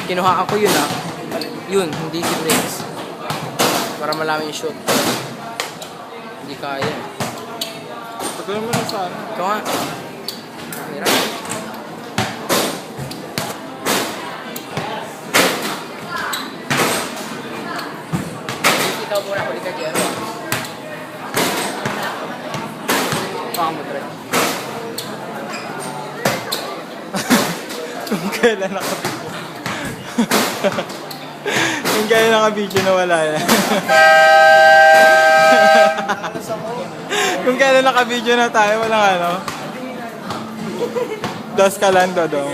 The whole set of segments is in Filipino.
Kinuhaan ko yun Yun, hindi si Briggs. Para malaman yung shoot. Hindi kaya. Pagkala mo na sana. Ito nga. Hirap. Ikaw muna huli ka, Jero. Baka mo try. Kung kailan nakabidyo. Kung kailan nakabidyo na wala na. Kung kailan nakabidyo na tayo, walang ano. Dos ka lang, Dodong.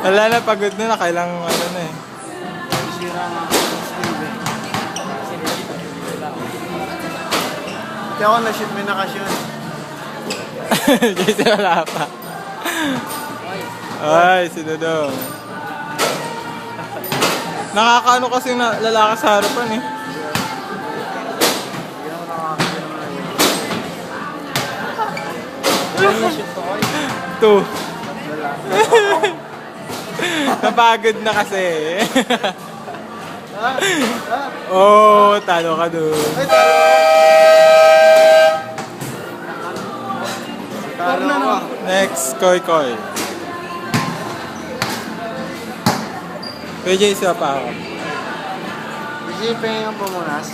Wala na, pagod na, kailang ano na eh. Kaya ako na-shoot, may nakashoot. Jason wala pa. Ay, si Dodong. Nakakaano kasi na lalaki sa harapan eh. Two. Napagod na kasi. Oh, talo ka dun. Talo ka. Next, Koy Koy. PJ, isa pa ako. Isipin ang pumunas.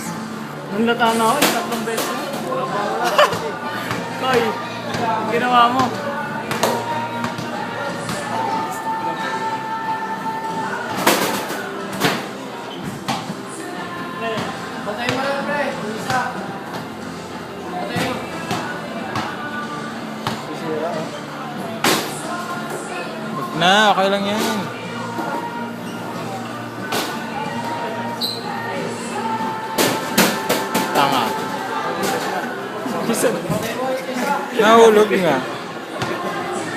Nandata na ako, tatlong beses na. Wala pa wala. Koy, ang ginawa mo. Patay mo lang, pre. Isa. Patay mo. Wag na, okay lang yan. Tanga. Nahulog nga.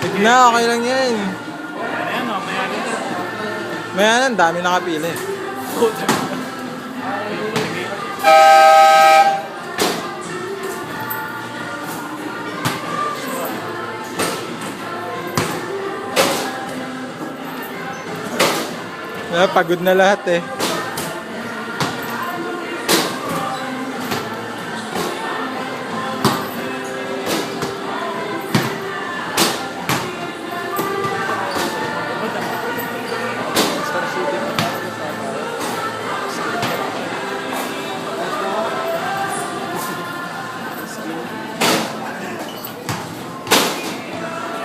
Wag na, okay lang yan. Ayan o, mayanin ka. Mayanan, dami nakapili. Pagod na lahat eh.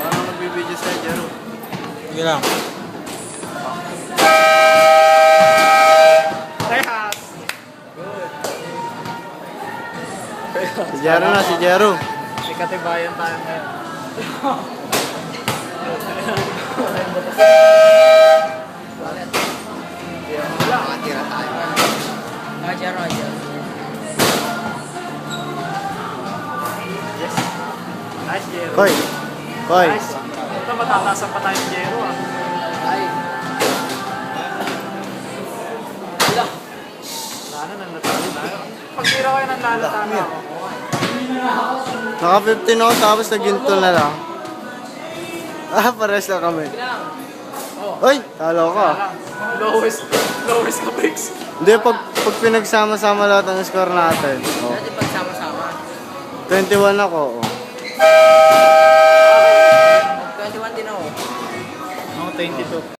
Ano nagbibidyo sa Jero? Sige lang. Si Jero na, si Jero. May katibayan tayo ngayon. Makatira tayo. Jero. Yes. Nice, Jero. Koy. Koy. Nice. Ito, matatasan pa tayo ni Jero ah. Ay. Wala. Lalo, nanlatalo tayo. Pag tira kayo ng lalatalo ako. Naka 15 ako tapos naginto na lang. Pares na kami. Uy, talo ka. Lowest ka, Briggs. Hindi, pag pinagsama-sama lahat ng score natin. Oh. Dati pagsama-sama. 21 ako. Oh. 21 din ako. Ako, 22.